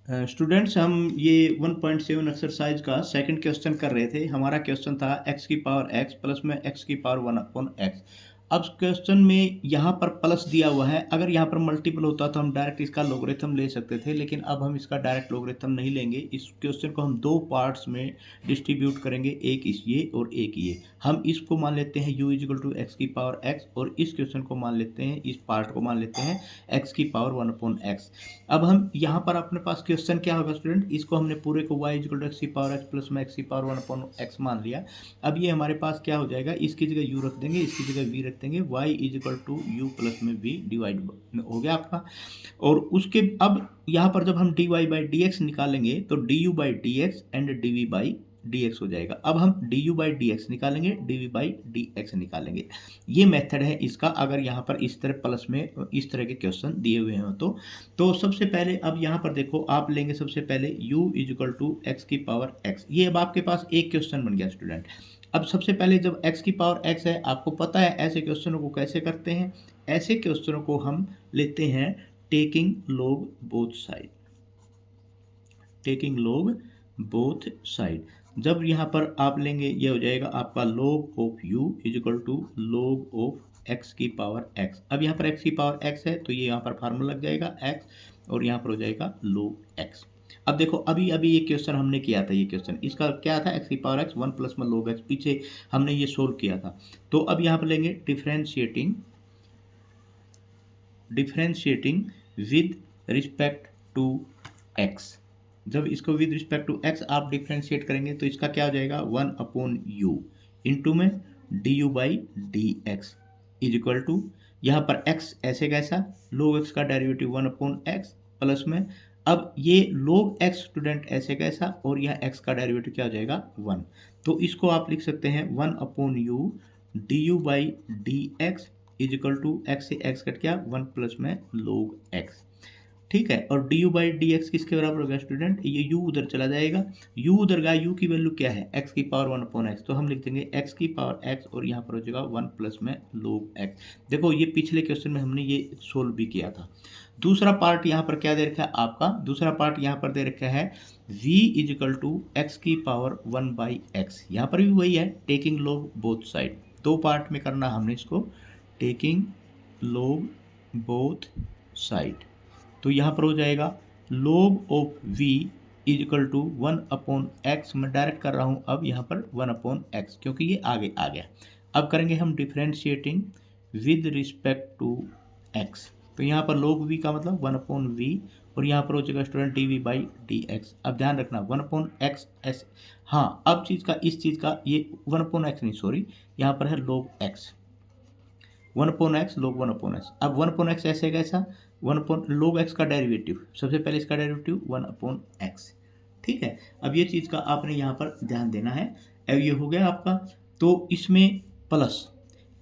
Students हम ये 1.7 exercise का सेकंड क्वेश्चन कर रहे थे। हमारा क्वेश्चन था x की पावर x प्लस में x की पावर 1 अपॉन x। अब क्वेश्चन में यहाँ पर प्लस दिया हुआ है, अगर यहाँ पर मल्टीपल होता तो हम डायरेक्ट इसका लोगरिथम ले सकते थे, लेकिन अब हम इसका डायरेक्ट लोगरिथम नहीं लेंगे। इस क्वेश्चन को हम दो पार्ट्स में डिस्ट्रीब्यूट करेंगे, एक इस ये और एक ये। हम इसको मान लेते हैं u इजिकल टू एक्स की पावर x और इस क्वेश्चन को मान लेते हैं, इस पार्ट को मान लेते हैं x की पावर 1 अपॉन x। अब हम यहाँ पर अपने पास क्वेश्चन क्या होगा स्टूडेंट, इसको हमने पूरे को y इजिकल टू एक्स की पावर x प्लस में x की पावर 1 अपॉन x मान लिया। अब ये हमारे पास क्या हो जाएगा, इसकी जगह u रख देंगे, इसकी जगह v रख देंगे, y is equal to u plus में v डिवाइड हो गया आपका। और उसके अब यहाँ पर जब हम dy बाई डी एक्स निकालेंगे तो du by D x and dv by dx हो जाएगा। अब हम du बाई डी एक्स निकालेंगे, dv बाई डी एक्स निकालेंगे। ये मेथड है इसका, अगर यहाँ पर इस तरह प्लस में इस तरह के क्वेश्चन दिए हुए हैं तो सबसे पहले अब यहाँ पर देखो, आप लेंगे सबसे पहले u इजिकल टू एक्स की पावर x। ये अब आपके पास एक क्वेश्चन बन गया स्टूडेंट। अब सबसे पहले जब x की पावर x है, आपको पता है ऐसे क्वेश्चनों को कैसे करते हैं। ऐसे क्वेश्चनों को हम लेते हैं taking log both side, taking log both side. जब यहाँ पर आप लेंगे, ये हो जाएगा आपका log of u is equal to log of x की पावर x। अब यहाँ पर x की पावर x है तो ये यहाँ पर फार्मूला लग जाएगा x और यहाँ पर हो जाएगा log x। अब देखो, अभी अभी ये क्वेश्चन हमने किया था, ये क्वेश्चन इसका क्या था, x की पावर x 1 प्लस में log x, पीछे हमने ये सोल्व किया था। तो अब यहाँ पर लेंगे differentiating with respect to x। जब इसको विद रिस्पेक्ट टू x आप डिफ्रेंशिएट करेंगे तो इसका क्या हो जाएगा, 1 अपॉन यू इंटू में du by D x is equal to, यहाँ पर x ऐसे कैसा, log x का डेरिवेटिव 1 अपॉन x प्लस में, अब ये log x स्टूडेंट ऐसे कैसा, और यह x का डेरिवेटिव क्या हो जाएगा 1। तो इसको आप लिख सकते हैं 1 upon u du by D x is equal to x से x कट गया 1 प्लस में log x। ठीक है, और du बाई डी एक्स किसके बराबर हो गया स्टूडेंट, ये u उधर चला जाएगा, u उधर गया, u की वैल्यू क्या है, x की पावर 1 अपॉन x। तो हम लिख देंगे x की पावर x और यहाँ पर हो जाएगा 1 प्लस में log x। देखो ये पिछले क्वेश्चन में हमने ये सोल्व भी किया था। दूसरा पार्ट यहाँ पर क्या दे रखा है आपका, दूसरा पार्ट यहाँ पर दे रखा है v इजिकल टू एक्स की पावर 1 बाई एक्स। यहाँ पर भी वही है, टेकिंग लॉग बोथ साइड। दो पार्ट में करना हमने इसको, टेकिंग लॉग बोथ साइड। तो यहाँ पर हो जाएगा log of v is equal to 1 upon x, मैं डायरेक्ट कर रहा हूँ अब यहाँ पर 1 अपॉन एक्स क्योंकि ये आगे आ गया। अब करेंगे हम differentiating with respect to x। तो यहाँ पर log v का मतलब 1 अपॉन v और यहाँ पर हो जाएगा student dv by D x. अब ध्यान रखना 1 अपॉन एक्स ऐसे, हाँ अब चीज़ का, इस चीज़ का ये 1 अपॉन एक्स नहीं, सॉरी यहाँ पर है log x, 1 upon x log 1 upon x. अब 1 अपॉन एक्स ऐसे कैसा, 1 अपॉन log x का डेरिवेटिव, सबसे पहले इसका डेरिवेटिव 1 अपॉन एक्स। ठीक है, अब ये चीज़ का आपने यहाँ पर ध्यान देना है। अब ये हो गया आपका, तो इसमें प्लस,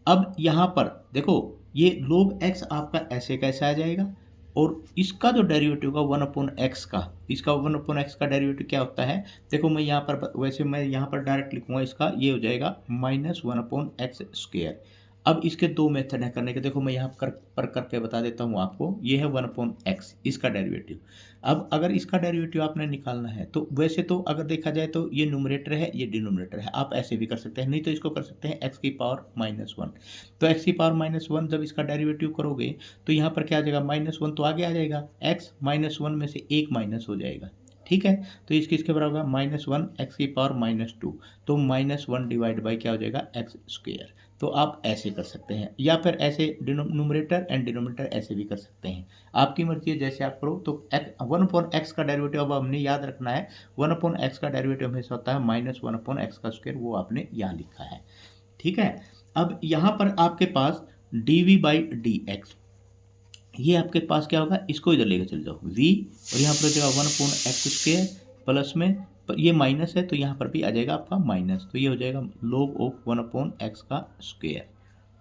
अब यहाँ पर देखो ये log x आपका ऐसे कैसे आ जाएगा, और इसका जो डेरिवेटिव का 1 अपॉन एक्स का, इसका 1 अपॉन एक्स का डेरिवेटिव क्या होता है, देखो मैं यहाँ पर, वैसे मैं यहाँ पर डायरेक्ट लिखूँगा, इसका ये हो जाएगा -1 अपॉन एक्स स्क्वायर। अब इसके दो मेथड है करने के, देखो मैं यहाँ पर करके बता देता हूँ आपको। ये है 1 अपॉन एक्स, इसका डेरिवेटिव। अब अगर इसका डेरिवेटिव आपने निकालना है तो वैसे तो अगर देखा जाए तो ये न्यूमरेटर है, ये डिनोमिनेटर है, आप ऐसे भी कर सकते हैं, नहीं तो इसको कर सकते हैं x की पावर -1। तो x की पावर -1 जब इसका डेरिवेटिव करोगे तो यहाँ पर क्या आ जाएगा, -1 तो आगे आ जाएगा, x -1 में से एक माइनस हो जाएगा। ठीक है, तो इसके इसके बराबर -1 एक्स की पावर -2, तो -1 डिवाइड बाई क्या हो जाएगा, एक्स स्क्वायर। तो आप ऐसे कर सकते हैं, या फिर ऐसे न्यूमरेटर एंड डिनोमिनेटर ऐसे भी कर सकते हैं, आपकी मर्जी है जैसे आप करो। तो 1 अपॉन एक्स का डेरिवेटिव अब हमने याद रखना है, 1 अपॉन एक्स का डेरिवेटिव हमेशा होता है -1 अपॉन एक्स का स्क्वायर, वो आपने यहाँ लिखा है। ठीक है, अब यहाँ पर आपके पास dv बाई डी एक्स, ये आपके पास क्या होगा, इसको इधर लेकर चल जाओ v, और यहाँ पर हो जाएगा 1 अपॉन एक्स स्क्वायर प्लस में, ये माइनस है तो यहाँ पर भी आ जाएगा आपका माइनस, तो ये हो जाएगा log ऑफ 1 अपॉन एक्स का स्क्वायर।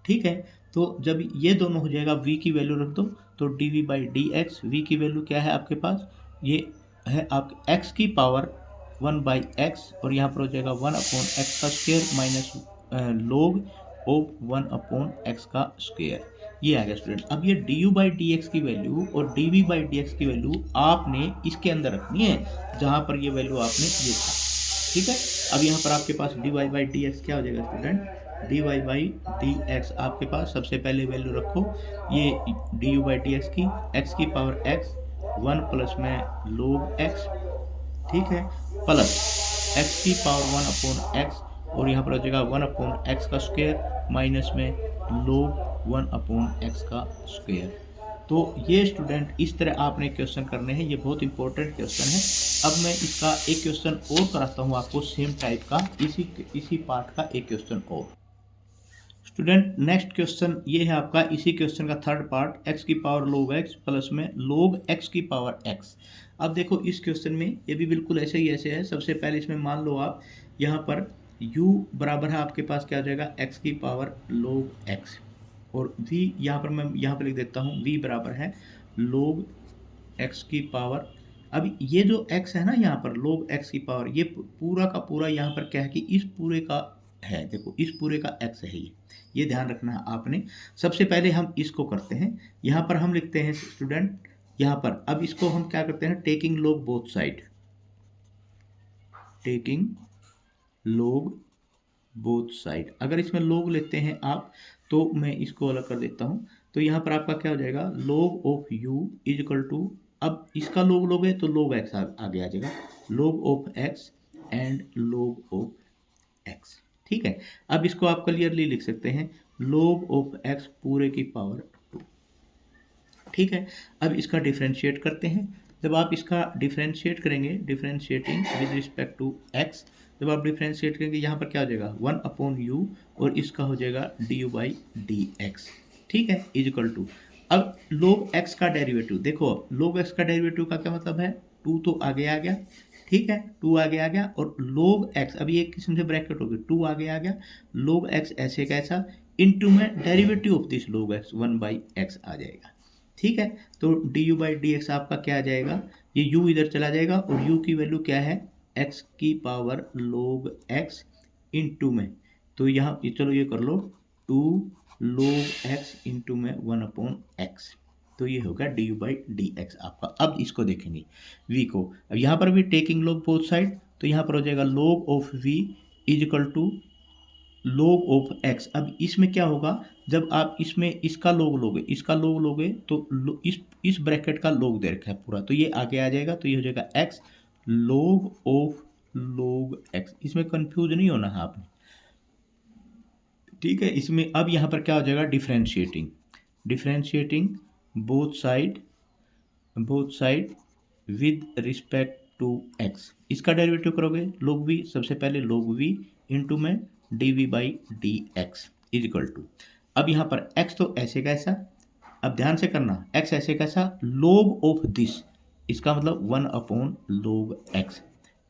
ठीक है, तो जब ये दोनों हो जाएगा, v की वैल्यू रख दो, तो dv by D x, v की वैल्यू क्या है आपके पास, ये है आप x की पावर 1 बाई एक्स, और यहाँ पर हो जाएगा 1 अपॉन एक्स का square minus log of 1 upon x का स्क्वायर। ये आ गया स्टूडेंट। अब ये D you by D x की वैल्यू और d we by D x की वैल्यू आपने इसके अंदर रखनी है जहाँ पर ये वैल्यू आपने ये था, ठीक है। अब यहाँ पर आपके पास D Y by D X क्या हो जाएगा student, D Y by D X आपके पास सबसे पहले वैल्यू रखो ये D you by D x की पावर एक्स 1 प्लस में लोग एक्स, ठीक है, प्लस एक्स की पावर 1 अपॉन एक्स और यहाँ पर हो जाएगा 1 अपॉन एक्स का स्क्वायर माइनस में लोग 1 अपॉन एक्स का स्क्वायर। तो ये स्टूडेंट इस तरह आपने क्वेश्चन करने हैं, ये बहुत इंपॉर्टेंट क्वेश्चन है। अब मैं इसका एक क्वेश्चन और कराता हूँ आपको सेम टाइप का, इसी पार्ट का एक क्वेश्चन और। स्टूडेंट नेक्स्ट क्वेश्चन ये है आपका इसी क्वेश्चन का थर्ड पार्ट, एक्स की पावर लोग एक्स प्लस में लोग एक्स की पावर एक्स। अब देखो इस क्वेश्चन में ये भी बिल्कुल ऐसे ही ऐसे है। सबसे पहले इसमें मान लो आप यहाँ पर u बराबर है आपके पास क्या हो जाएगा एक्स की पावर लोग एक्स और v यहाँ पर मैं यहाँ पर लिख देता हूँ v बराबर है लोग x की पावर। अब ये जो x है ना यहाँ पर लोग x की पावर, ये पूरा का पूरा यहाँ पर क्या है कि इस पूरे का है, देखो इस पूरे का x है ये ध्यान रखना है आपने। सबसे पहले हम इसको करते हैं, यहाँ पर हम लिखते हैं स्टूडेंट यहाँ पर, अब इसको हम क्या करते हैं टेकिंग लोग बोथ साइड, टेकिंग लोग बोथ साइड। अगर इसमें लोग लेते हैं आप तो मैं इसको अलग कर देता हूँ, तो यहाँ पर आपका क्या हो जाएगा log of u is equal to, अब इसका लोग लोगे तो लोग x आगे आ जाएगा, लोग ऑफ x एंड लोग ऑफ x, ठीक है। अब इसको आप क्लियरली लिख सकते हैं लोग ऑफ x पूरे की पावर 2, ठीक है। अब इसका डिफ्रेंशिएट करते हैं, जब आप इसका डिफ्रेंशिएट करेंगे, differentiating with respect to x, जब आप डिफ्रेंशिएट करेंगे यहाँ पर क्या हो जाएगा 1 अपॉन यू और इसका हो जाएगा d you by D x, ठीक है, इज इक्वल टू। अब लोग x का डेरिवेटिव देखो, लोग x का डेरिवेटिव का क्या मतलब है 2 तो आगे आ गया, ठीक है, 2 आगे आ गया और लोग x, अभी एक किस्म से ब्रैकेट होगी 2 आगे आ गया, लोग x ऐसे कैसा इनटू में डेरिवेटिव ऑफ दिस लोग x 1 बाई एक्स आ जाएगा, ठीक है। तो D you by D x आपका क्या आ जाएगा, ये u इधर चला जाएगा और u की वैल्यू क्या है x की पावर लोग x इंटू में, तो यहाँ चलो ये कर लो 2 लोग x इंटू में 1 अपॉन एक्स, तो ये होगा D you by D x आपका। अब इसको देखेंगे v को, अब यहाँ पर भी टेकिंग लोग बोथ साइड, तो यहाँ पर हो जाएगा log of v is equal to log of x। अब इसमें क्या होगा जब आप इसमें इसका लोग लोगे, इसका लोग लोगे तो इस ब्रैकेट का लोग दे रखा है पूरा, तो ये आगे आ जाएगा, तो ये हो जाएगा x लोग ऑफ लोग x, इसमें कंफ्यूज नहीं होना है आपने, ठीक है। इसमें अब यहाँ पर क्या हो जाएगा differentiating, differentiating both side with respect to x, इसका डेरिवेटिव करोगे लोग v, सबसे पहले लोग v इंटू में D we by D x is equal to, अब यहाँ पर x तो ऐसे कैसा, अब ध्यान से करना x ऐसे कैसा लोग ऑफ दिस, इसका मतलब 1 अपॉन लोग x,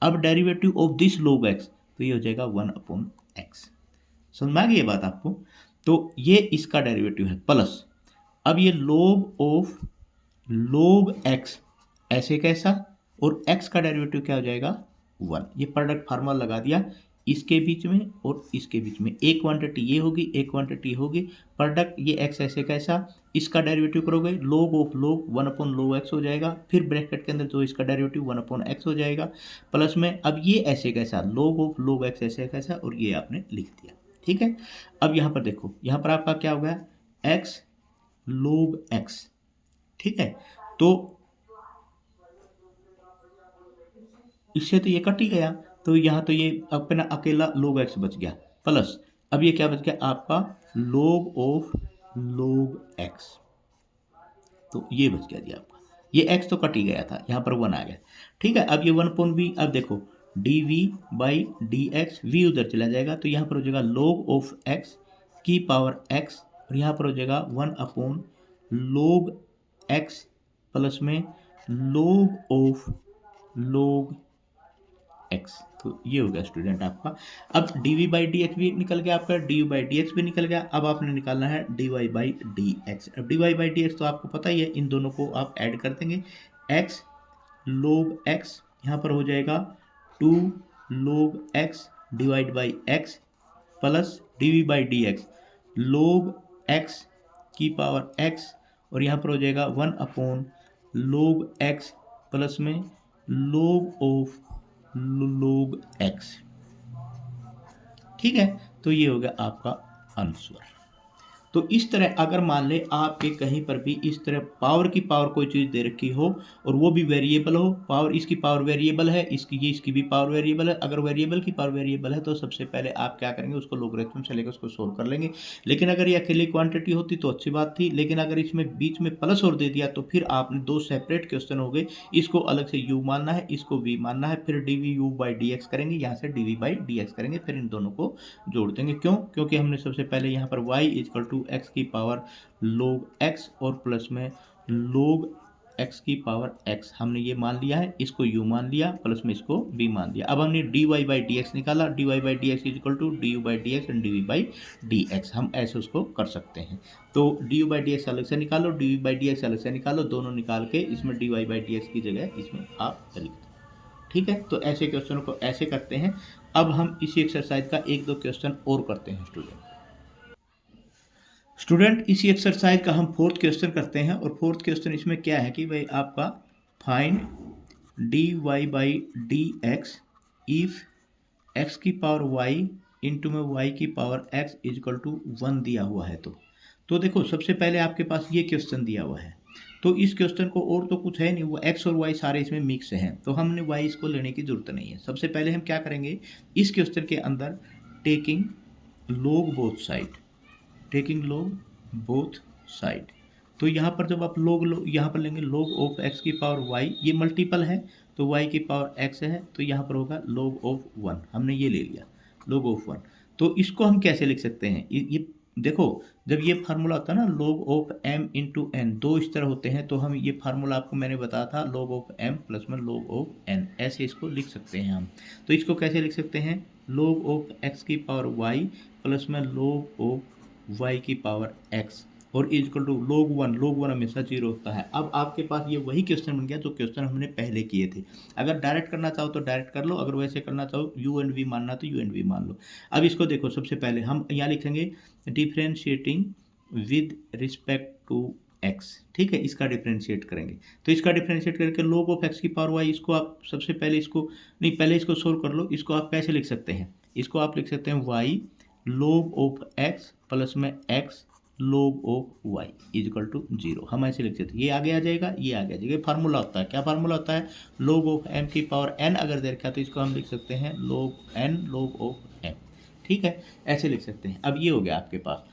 अब डेरिवेटिव ऑफ दिस लोग x तो ये हो जाएगा 1 अपॉन x, समझ में आ गई ये बात आपको। तो ये इसका डेरिवेटिव है प्लस, अब ये लोग ऑफ लोग x ऐसे कैसा और x का डेरिवेटिव क्या हो जाएगा 1, ये प्रोडक्ट फार्मूला लगा दिया इसके बीच में और इसके बीच में, एक क्वांटिटी ये होगी एक क्वांटिटी होगी, प्रोडक्ट ये x ऐसे कैसा, इसका डेरिवेटिव करोगे लोग ऑफ लोग 1 अपॉन लोग x हो जाएगा, फिर ब्रैकेट के अंदर जो इसका डेरिवेटिव 1 अपॉन x हो जाएगा प्लस में, अब ये ऐसे कैसा लोग ऑफ लोग x ऐसे कैसा और ये आपने लिख दिया, ठीक है। अब यहाँ पर देखो, यहाँ पर आपका क्या हो गया x लोग x, ठीक है, तो इससे तो ये कट ही गया, तो यहाँ तो ये अपना अकेला लोग x बच गया प्लस, अब ये क्या बच गया आपका लोग ऑफ लोग x, तो ये बच गया जी आपका, ये x तो कट ही गया था, यहाँ पर 1 आ गया, ठीक है। अब ये 1 अपॉन v, अब देखो d we by D x, v उधर चला जाएगा तो यहाँ पर हो जाएगा लोग ऑफ x की पावर x और यहाँ पर हो जाएगा 1 अपॉन लोग x प्लस में लोग ऑफ लोग x, तो ये हो गया स्टूडेंट आपका। अब D we by D x भी निकल गया आपका, D you by D x भी निकल गया, अब आपने निकालना है D Y by D x. अब D Y by D X तो आपको पता ही है, इन दोनों को आप ऐड कर देंगे, x लोग x यहाँ पर हो जाएगा 2 log x divide by x plus d we by D x log x की पावर एक्स और यहाँ पर हो जाएगा 1 अपॉन log x प्लस में log ऑफ log x। ठीक है, तो ये हो गया आपका आंसर। तो इस तरह अगर मान ले आपके कहीं पर भी इस तरह पावर की पावर कोई चीज़ दे रखी हो और वो भी वेरिएबल हो, पावर इसकी पावर वेरिएबल है, इसकी भी पावर वेरिएबल है। अगर वेरिएबल की पावर वेरिएबल है तो सबसे पहले आप क्या करेंगे, उसको लोगरिथम से लेकर उसको सोल्व कर लेंगे। लेकिन अगर ये अकेली क्वांटिटी होती तो अच्छी बात थी, लेकिन अगर इसमें बीच में प्लस और दे दिया तो फिर आपने दो सेपरेट क्वेश्चन हो गए। इसको अलग से u मानना है, इसको v मानना है, फिर dvu/dx करेंगे, यहाँ से dv/dx करेंगे, फिर इन दोनों को जोड़ देंगे। क्यों? क्योंकि हमने सबसे पहले यहाँ पर y इक्वल टू एक्स की पावर log x और प्लस में log x की पावर x हमने ये मान लिया है, इसको u मान लिया, प्लस में इसको v मान लिया। अब हमने dy/dx निकाला, dy/dx equal to du/dx and dv/dx, हम ऐसे उसको कर सकते हैं। तो du/dx अलग से निकालो, dv/dx अलग से निकालो, दोनों निकाल के इसमें dy/dx की जगह इसमें आप लिख दो। ठीक है, तो ऐसे क्वेश्चनों को ऐसे करते हैं। अब हम इसी एक्सरसाइज का एक दो क्वेश्चन और करते हैं स्टूडेंट। इसी एक्सरसाइज का हम फोर्थ क्वेश्चन करते हैं और फोर्थ क्वेश्चन इसमें क्या है कि भाई आपका फाइंड dy/dx इफ x की पावर y इंटू में y की पावर x इक्वल टू 1 दिया हुआ है। तो देखो सबसे पहले आपके पास ये क्वेश्चन दिया हुआ है, तो इस क्वेश्चन को और तो कुछ है नहीं, वो x और y सारे इसमें मिक्स हैं, तो हमने y इसको लेने की जरूरत नहीं है। सबसे पहले हम क्या करेंगे, इस क्वेश्चन के अंदर टेकिंग log बोथ साइड, तो यहाँ पर जब आप यहाँ पर लेंगे log ऑफ x की पावर y, ये मल्टीपल है तो y की पावर x है, तो यहाँ पर होगा log ऑफ 1, हमने ये ले लिया log ऑफ 1। तो इसको हम कैसे लिख सकते हैं, ये देखो जब ये फार्मूला होता है ना log of m into n, दो इस तरह होते हैं, तो हम ये फार्मूला आपको मैंने बताया था log ऑफ m प्लस में log ऑफ n, ऐसे इसको लिख सकते हैं हम। तो इसको कैसे लिख सकते हैं, log ऑफ x की पावर y प्लस में log ऑफ y की पावर x और इक्वल टू log 1 हमेशा 0 होता है। अब आपके पास ये वही क्वेश्चन बन गया जो क्वेश्चन हमने पहले किए थे। अगर डायरेक्ट करना चाहो तो डायरेक्ट कर लो, अगर वैसे करना चाहो u एंड v मानना तो u एंड v मान लो। अब इसको देखो, सबसे पहले हम यहाँ लिखेंगे differentiating with respect to x। ठीक है, इसका डिफ्रेंशिएट करेंगे, तो इसका डिफ्रेंशिएट करके log ऑफ x की पावर y, इसको आप सबसे पहले पहले इसको सोल्व कर लो। इसको आप कैसे लिख सकते हैं, इसको आप लिख सकते हैं y log of x plus में x log of y equal to 0, हम ऐसे लिख सकते हैं। ये आगे आ जाएगा, ये आगे आ जाएगा। फार्मूला होता है, क्या फार्मूला होता है, log ऑफ m की पावर n अगर दे रखा तो इसको हम लिख सकते हैं log ऑफ m। ठीक है, ऐसे लिख सकते हैं। अब ये हो गया आपके पास।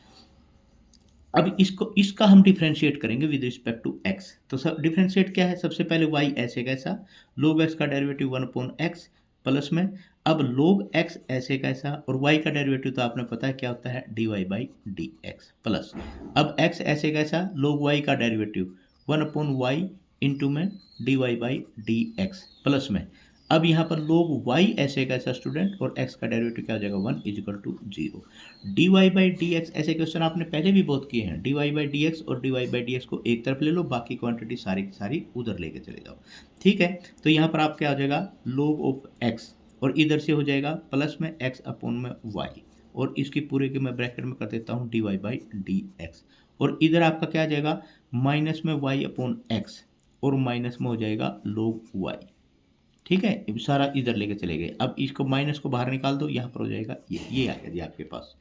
अब इसका हम डिफ्रेंशिएट करेंगे विद रिस्पेक्ट टू x। तो सब डिफ्रेंशिएट क्या है, सबसे पहले y ऐसे कैसा, log x का डेरिवेटिव 1 अपॉन x प्लस में अब log x ऐसे कैसा, और y का डेरिवेटिव तो आपने पता है क्या होता है, dy/dx प्लस अब x ऐसे कैसा, log y का डेरिवेटिव 1 अपॉन y इंटू में dy/dx प्लस में अब यहाँ पर log y ऐसे कैसा स्टूडेंट, और x का डेरिवेटिव क्या हो जाएगा 1 इक्वल टू 0। dy/dx ऐसे क्वेश्चन आपने पहले भी बहुत किए हैं, dy/dx और dy/dx को एक तरफ ले लो, बाकी क्वांटिटी सारी की सारी उधर लेके चले जाओ। ठीक है, तो यहाँ पर आप क्या हो जाएगा log ऑफ x और इधर से हो जाएगा प्लस में x अपॉन में y, और इसकी पूरे के मैं ब्रैकेट में कर देता हूँ dy/dx, और इधर आपका क्या आ जाएगा माइनस में y अपॉन x और माइनस में हो जाएगा log y। ठीक है, सारा इधर लेके चले गए। अब इसको माइनस को बाहर निकाल दो, यहाँ पर हो जाएगा ये आ गया जी आपके पास।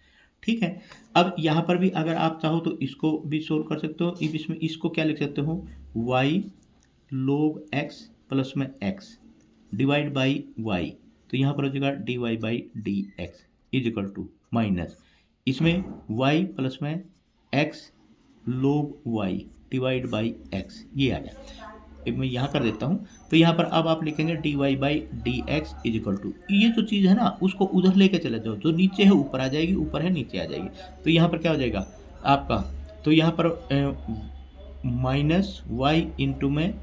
ठीक है, अब यहाँ पर भी अगर आप चाहो तो इसको भी सोल्व कर सकते हो। इसमें इसको क्या लिख सकते हो, y log x प्लस में x डिवाइड बाई y, तो यहाँ पर हो जाएगा dy/dx is equal to minus इसमें y प्लस में x log y divide by x, ये आ गया। मैं यहाँ कर देता हूँ, तो यहाँ पर अब आप लिखेंगे dy/dx इज इक्वल टू, ये जो चीज़ है ना उसको उधर लेके चले जाओ, जो नीचे है ऊपर आ जाएगी, ऊपर है नीचे आ जाएगी। तो यहाँ पर क्या हो जाएगा आपका, तो यहाँ पर माइनस वाई इंटू में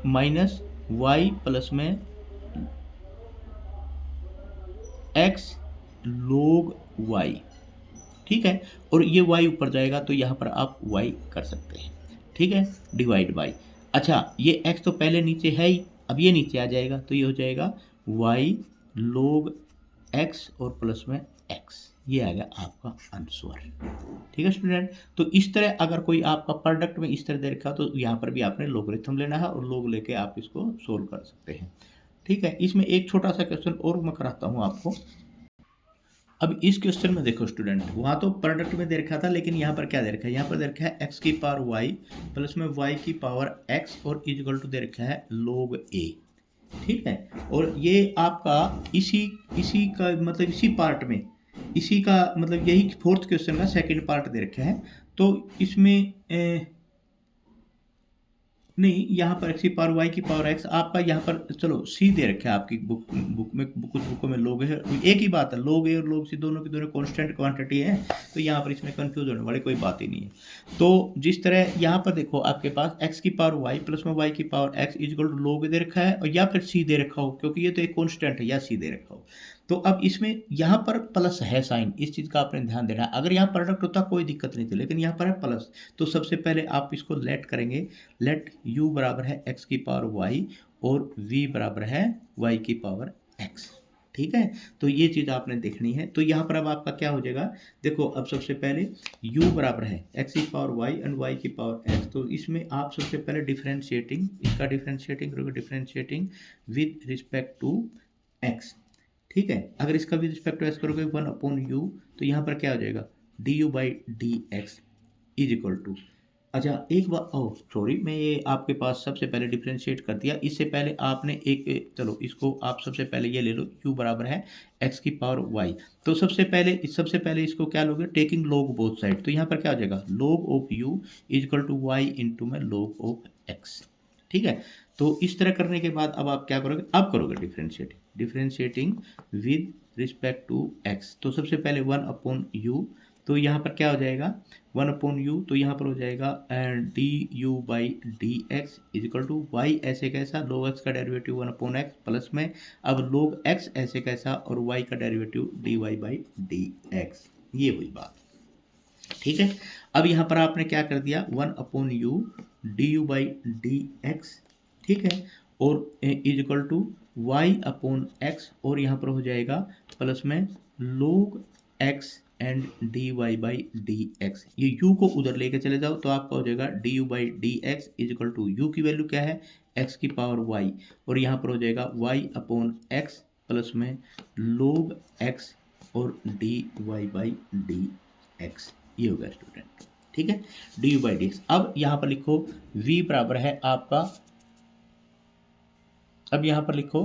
माइनस वाई प्लस में x log y। ठीक है, और ये y ऊपर जाएगा तो यहाँ पर आप y कर सकते हैं। ठीक है, डिवाइड बाई, अच्छा ये x तो पहले नीचे है ही, अब ये नीचे आ जाएगा, तो ये हो जाएगा y log x और प्लस में x। ये आ गया आपका आंसर। ठीक है स्टूडेंट, तो इस तरह अगर कोई आपका प्रोडक्ट में इस तरह दे रखा तो यहाँ पर भी आपने लोगरिथम लेना है और लोग लेके आप इसको सोल्व कर सकते हैं। ठीक है, इसमें एक छोटा सा क्वेश्चन और मैं कराता हूँ आपको। अब इस क्वेश्चन में देखो स्टूडेंट, वहाँ तो प्रोडक्ट में दे रखा था, लेकिन यहाँ पर क्या दे रखा है, यहाँ पर दे रखा है एक्स की पावर वाई प्लस में वाई की पावर एक्स और इक्वल टू दे रखा है log a। ठीक है, और ये आपका इसी इसी का मतलब इसी पार्ट में, इसी का मतलब यही फोर्थ क्वेश्चन का सेकंड पार्ट दे रखा है। तो इसमें नहीं, यहाँ पर एक्स की पावर वाई की पावर एक्स आपका यहाँ पर चलो सी दे रखा है आपकी बुक में, कुछ बुकों में लोग है, एक ही बात है, लोग ए और लोग सी दोनों की दोनों कांस्टेंट क्वांटिटी है, तो यहाँ पर इसमें कंफ्यूज होने वाली कोई बात ही नहीं है। तो जिस तरह यहाँ पर देखो आपके पास एक्स की पावर वाई प्लस में वाई की पावर एक्स इक्वल टू लोग दे रखा है, और या फिर सी दे रखा हो, क्योंकि ये तो एक कॉन्स्टेंट है, या सी दे रखा हो। तो अब इसमें यहाँ पर प्लस है साइन, इस चीज़ का आपने ध्यान देना है। अगर यहाँ प्रोडक्ट होता कोई दिक्कत नहीं थी, लेकिन यहाँ पर है प्लस, तो सबसे पहले आप इसको लेट करेंगे, लेट u बराबर है x की पावर y और v बराबर है y की पावर x। ठीक है, तो ये चीज़ आपने देखनी है। तो यहाँ पर अब आपका क्या हो जाएगा, देखो अब सबसे पहले u बराबर है x की पावर y एंड y की पावर x, तो इसमें आप सबसे पहले डिफ्रेंशिएटिंग, इसका डिफ्रेंशिएटिंग करोगे, differentiating with respect to x। ठीक है, अगर इसका विद रिस्पेक्ट टू x करोगे 1/u, तो यहाँ पर क्या हो जाएगा du by D x is equal to, अच्छा एक बार ओह सॉरी, मैं ये आपके पास सबसे पहले डिफ्रेंशिएट कर दिया, इससे पहले आपने एक चलो इसको आप सबसे पहले ये ले लो, u बराबर है x की पावर y। तो सबसे पहले इसको क्या लोगे, टेकिंग log बोथ साइड, तो यहाँ पर क्या हो जाएगा log of u equal to y into में log ऑफ x। ठीक है, तो इस तरह करने के बाद अब आप क्या करोगे, अब करोगे differentiating with respect to x। तो सबसे पहले 1/u, तो यहाँ पर क्या हो जाएगा 1/u, तो यहाँ पर हो जाएगा d you by D x is equal to y ऐसे कैसा, log x का डेरिवेटिव 1/x प्लस में अब log x ऐसे कैसा और y का derivative dy by D x, ये हुई बात। ठीक है, अब यहाँ पर आपने क्या कर दिया 1/u d you by D x. ठीक है, और is equal to y upon x, और यहाँ पर हो जाएगा प्लस में log x and d Y by D x. ये u को उधर लेके चले जाओ तो आपका हो जाएगा d you by D x is equal to u की वैल्यू क्या है x की पावर y, और यहाँ पर हो जाएगा y अपॉन एक्स प्लस में log x और D Y by D x, ये होगा स्टूडेंट। ठीक है, D you by D x. अब यहाँ पर लिखो v बराबर है आपका, अब यहाँ पर लिखो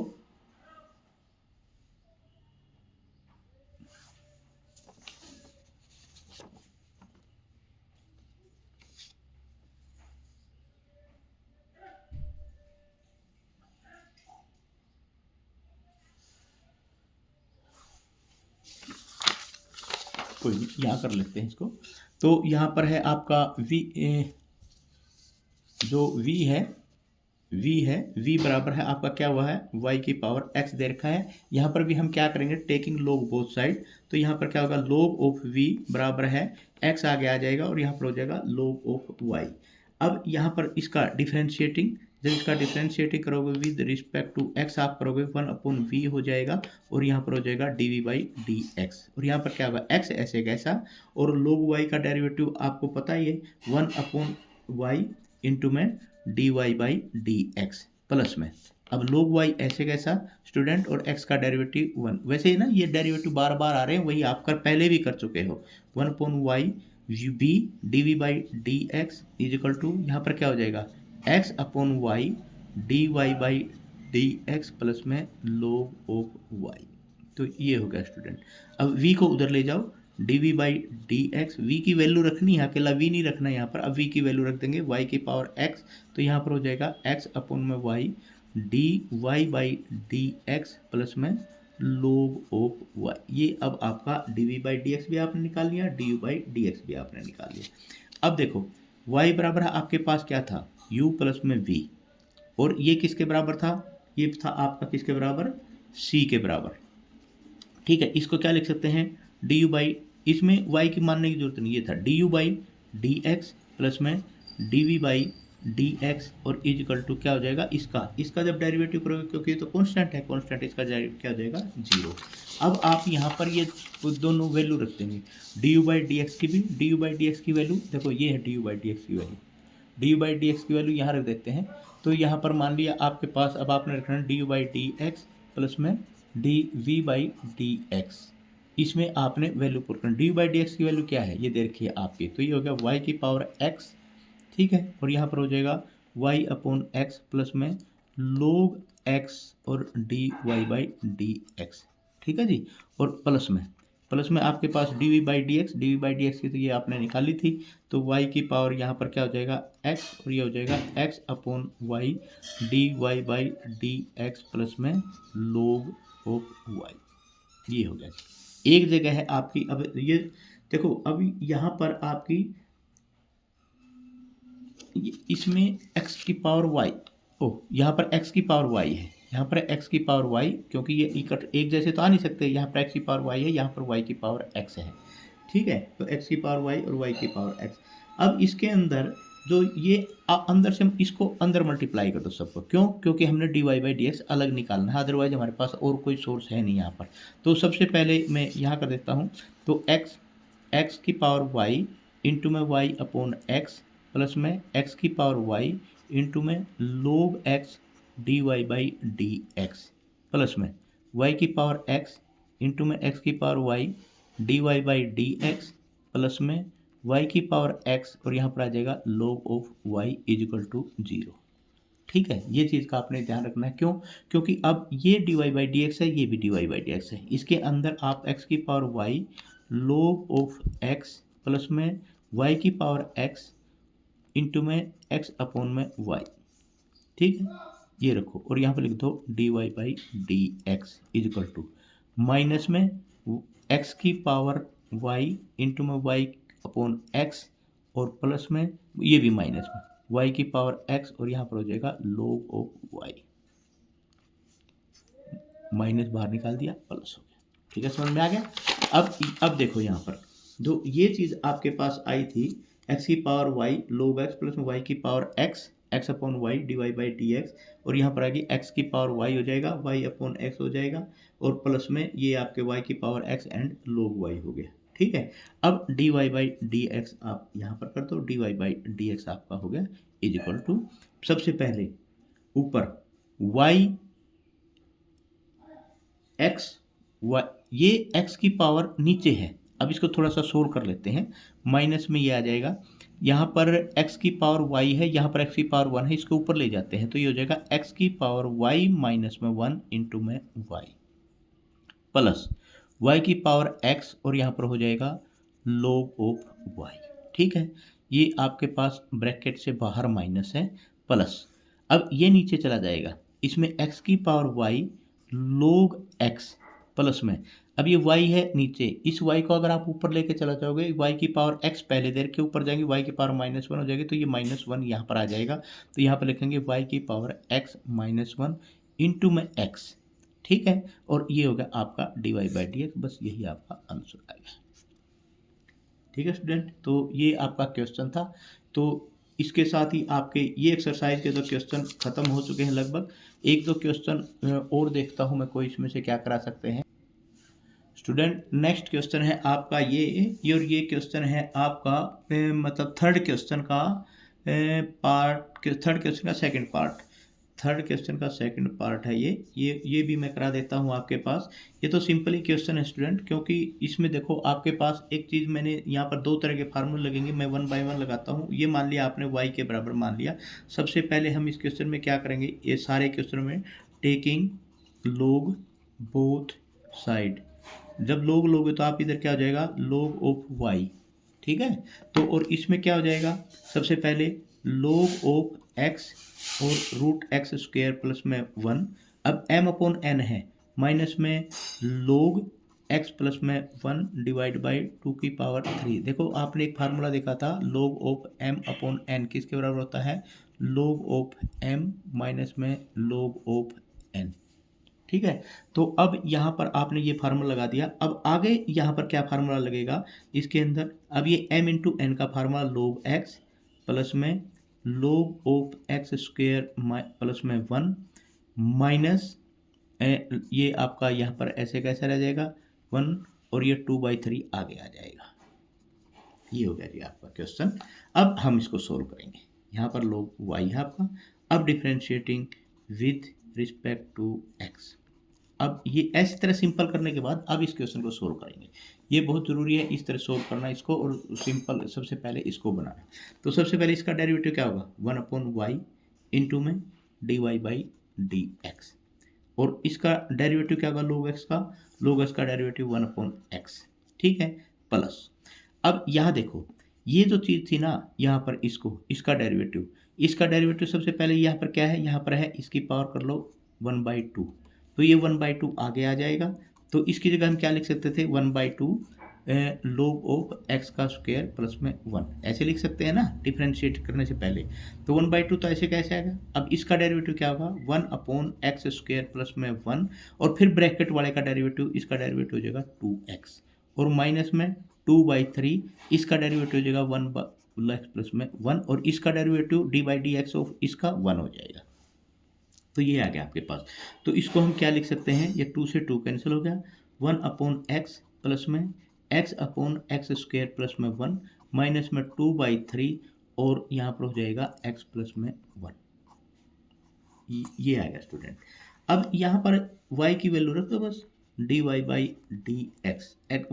कोई नहीं, यहाँ कर लेते हैं इसको। तो यहाँ पर है आपका v, जो v है v बराबर है आपका क्या हुआ है y की पावर x दे रखा है। यहाँ पर भी हम क्या करेंगे, टेकिंग log बोथ साइड, तो यहाँ पर क्या होगा log ऑफ v बराबर है x आगे आ जाएगा और यहाँ पर हो जाएगा log ऑफ y। अब यहाँ पर इसका डिफ्रेंशिएटिंग, जब इसका डिफ्रेंशिएटिंग करोगे विद रिस्पेक्ट टू x आप करोगे 1/v हो जाएगा, और यहाँ पर हो जाएगा dv बाई डी एक्स, और यहाँ पर क्या होगा x ऐसे कैसा, और log y का डेरिवेटिव आपको पता ही है 1/y इंटू में d Y by D x plus में अब log y ऐसे कैसा स्टूडेंट, और x का डेरिवेटिव 1। वैसे ही ना ये डेरिवेटिव बार बार आ रहे हैं, वही आप पहले भी कर चुके हो, 1/y b d we by D x is equal to यहाँ पर क्या हो जाएगा x upon y d Y by D x plus में log ऑफ y। तो ये हो गया स्टूडेंट। अब v को उधर ले जाओ, d we by D x, v की वैल्यू रखनी है, अकेला v नहीं रखना यहाँ पर, अब v की वैल्यू रख देंगे y की पावर x, तो यहाँ पर हो जाएगा x अपॉन में y d Y by D x plus में log ऑफ y। ये अब आपका d we by D x भी आपने निकाल लिया, d you by D x भी आपने निकाल लिया। अब देखो y बराबर है आपके पास क्या था u प्लस में v, और ये किसके बराबर था, ये था आपका किसके बराबर c के बराबर। ठीक है, इसको क्या लिख सकते हैं डी यू बाई, इसमें y की मानने की जरूरत नहीं, ये था D you by D x plus में D we by D x और इज इक्वल टू क्या हो जाएगा इसका जब डेरिवेटिव करोगे, क्योंकि ये तो कांस्टेंट है, कांस्टेंट इसका क्या हो जाएगा 0। अब आप यहाँ पर ये दोनों वैल्यू रख देंगे, D you by D x की भी, D you by D x की वैल्यू देखो ये है D you by D x की value, D you by D x की वैल्यू यहाँ रख देते हैं। तो यहाँ पर मान लिया आपके पास अब आपने रखना है D you by D x plus में D we by D X, इसमें आपने वैल्यू पुट करना। D you by D x की वैल्यू क्या है ये देखिए आपकी, तो ये हो गया वाई की पावर एक्स, ठीक है, और यहाँ पर हो जाएगा वाई अपॉन एक्स प्लस में लोग एक्स और D Y by D x, ठीक है जी, और प्लस में आपके पास D we by D X, D we by D x की तो ये आपने निकाली थी, तो वाई की पावर यहाँ पर क्या हो जाएगा एक्स, और ये हो जाएगा x upon y d Y by D x plus में लोग ऑफ वाई, ये हो गया जी। एक जगह है आपकी, अब ये देखो अभी यहाँ पर आपकी इसमें x की पावर y, यहाँ पर x की पावर y है, यहाँ पर x की पावर y, क्योंकि ये एक जैसे तो आ नहीं सकते, यहाँ पर x की पावर y है, यहाँ पर y की पावर x है, ठीक है, तो x की पावर y और y की पावर x। अब इसके अंदर जो ये अंदर से इसको अंदर मल्टीप्लाई कर दो सबको, क्यों, क्योंकि हमने d Y by D x अलग निकालना है, अदरवाइज हमारे पास और कोई सोर्स है नहीं यहाँ पर। तो सबसे पहले मैं यहाँ कर देता हूँ, तो x की पावर y इंटू में y अपॉन एक्स प्लस में x की पावर y इंटू में log x d Y by D x plus में y की पावर x इंटू में x की power y d Y by D x plus में y की पावर x, और यहाँ पर आ जाएगा log of y is equal to 0, ठीक है। ये चीज़ का आपने ध्यान रखना है, क्यों, क्योंकि अब ये d Y by D x है, ये भी d Y by D x है, इसके अंदर आप x की power y log of x plus में y की पावर x इंटू में x अपॉन में y, ठीक है, ये रखो, और यहाँ पर लिख दो d Y by D x is equal to minus में x की पावर y इंटू में y अपॉन x, और प्लस में ये भी माइनस में y की पावर x, और यहाँ पर हो जाएगा log ऑफ y, माइनस बाहर निकाल दिया, प्लस हो गया, ठीक है, समझ में आ गया। अब देखो यहाँ पर जो ये चीज़ आपके पास आई थी x की power y log x plus में y की power x upon y d Y by D x, और यहाँ पर आएगी x की पावर y हो जाएगा, y अपॉन x हो जाएगा, और प्लस में ये आपके y की power x and log y हो गया, ठीक है। अब D Y by D x आप यहाँ पर कर दो, d Y by D x आपका हो गया इज इक्वल टू, सबसे पहले ऊपर y x y, ये x की पावर नीचे है, अब इसको थोड़ा सा सोल्व कर लेते हैं, माइनस में ये आ जाएगा, यहाँ पर x की पावर y है, यहाँ पर x की पावर 1 है, इसको ऊपर ले जाते हैं, तो ये हो जाएगा x की पावर y माइनस में 1 इंटू में y प्लस y की पावर x, और यहाँ पर हो जाएगा log ऑफ y, ठीक है, ये आपके पास ब्रैकेट से बाहर माइनस है, प्लस अब ये नीचे चला जाएगा, इसमें x की power y log x plus में, अब ये y है नीचे, इस y को अगर आप ऊपर लेके चला जाओगे, y की पावर x पहले देर के ऊपर जाएंगे, y की पावर -1 हो जाएगी, तो ये -1 यहाँ पर आ जाएगा, तो यहाँ पर लिखेंगे y की पावर x -1 इंटू में x, ठीक है, और ये हो गया आपका d Y by D x, बस यही आपका आंसर आएगा, ठीक है स्टूडेंट। तो ये आपका क्वेश्चन था, तो इसके साथ ही आपके ये एक्सरसाइज के 2 क्वेश्चन खत्म हो चुके हैं लगभग, 1-2 क्वेश्चन और देखता हूँ मैं कोई इसमें से क्या करा सकते हैं स्टूडेंट। नेक्स्ट क्वेश्चन है आपका ये और ये क्वेश्चन है आपका मतलब थर्ड क्वेश्चन का सेकंड पार्ट है ये भी मैं करा देता हूँ आपके पास। ये तो सिंपल ही क्वेश्चन है स्टूडेंट, क्योंकि इसमें देखो आपके पास एक चीज़ मैंने यहाँ पर 2 तरह के फार्मूले लगेंगे, मैं 1 बाय 1 लगाता हूँ। ये मान लिया आपने y के बराबर मान लिया। सबसे पहले हम इस क्वेश्चन में क्या करेंगे, ये सारे क्वेश्चन में टेकिंग log बोथ साइड, जब log लोगे तो आप इधर क्या हो जाएगा log ऑफ y, ठीक है। तो और इसमें क्या हो जाएगा, सबसे पहले log ऑफ x और रूट एक्स स्क्वायर प्लस में 1, अब m अपॉन n है, माइनस में log x प्लस में 1 डिवाइड बाई 2 की पावर 3। देखो आपने एक फार्मूला देखा था log of m upon n किसके बराबर होता है, log ऑफ m माइनस में log ऑफ n, ठीक है। तो अब यहाँ पर आपने ये फार्मूला लगा दिया। अब आगे यहाँ पर क्या फार्मूला लगेगा इसके अंदर, अब ये m इंटू एन का फार्मूला log x प्लस में log of x square plus में 1 माइनस ये आपका यहाँ पर ऐसे कैसे रह जाएगा 1 और ये 2/3 आगे आ जाएगा। ये हो गया जी आपका क्वेश्चन। अब हम इसको सोल्व करेंगे। यहाँ पर log y है आपका। अब differentiating with respect to x। अब ये ऐसी तरह सिंपल करने के बाद अब इस क्वेश्चन को सोल्व करेंगे। ये बहुत ज़रूरी है इस तरह सोल्व करना इसको, और सिंपल सबसे पहले इसको बनाना। तो सबसे पहले इसका डेरिवेटिव क्या होगा 1/y इंटू में dy/dx, और इसका डेरिवेटिव क्या होगा log x का, log x का डेरिवेटिव 1/x, ठीक है, प्लस। अब यहाँ देखो ये जो चीज़ थी ना यहाँ पर इसका डेरिवेटिव सबसे पहले यहाँ पर क्या है, यहाँ पर है इसकी पावर कर लो 1/2, तो ये 1/2 आगे आ जाएगा। तो इसकी जगह हम क्या लिख सकते थे 1/2 log ऑफ x का स्क्वायर प्लस में 1, ऐसे लिख सकते हैं ना डिफ्रेंशिएट करने से पहले। तो 1/2 तो ऐसे कैसे आएगा। अब इसका डेरिवेटिव क्या होगा 1/x स्क्वायर प्लस में 1, और फिर ब्रैकेट वाले का डेरिवेटिव, इसका डेरिवेटिव हो जाएगा 2x, और माइनस में 2/3, इसका डेरिवेटिव हो जाएगा 1/x प्लस में 1, और इसका डेरिवेटिव d/dx ऑफ इसका 1 हो जाएगा। तो ये आ गया आपके पास। तो इसको हम क्या लिख सकते हैं, ये 2 से 2 कैंसिल हो गया, 1/x प्लस में x/x स्क्वायर प्लस में 1 माइनस में 2/3, और यहाँ पर हो जाएगा x प्लस में 1। ये आएगा स्टूडेंट। अब यहाँ पर y की वैल्यू रख दो बस, dy/dx।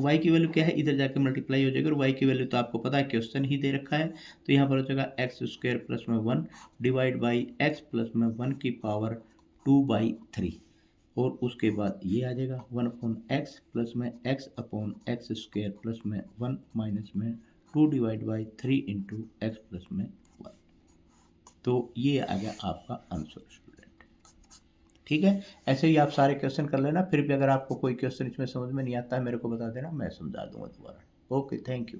y की वैल्यू क्या है, इधर जाके मल्टीप्लाई हो जाएगा, और y की वैल्यू तो आपको पता है क्वेश्चन ही दे रखा है। तो यहाँ पर हो जाएगा एक्स स्क्वायर प्लस में 1 डिवाइड बाई एक्स प्लस में 1 की पावर 2/3, और उसके बाद ये आ जाएगा 1/x प्लस में x/x स्क्वायर प्लस में 1 माइनस में 2 divide by 3 into x plus में 1। तो ये आ गया आपका आंसर स्टूडेंट, ठीक है। ऐसे ही आप सारे क्वेश्चन कर लेना, फिर भी अगर आपको कोई क्वेश्चन इसमें समझ में नहीं आता है मेरे को बता देना, मैं समझा दूंगा दोबारा। Okay, thank you.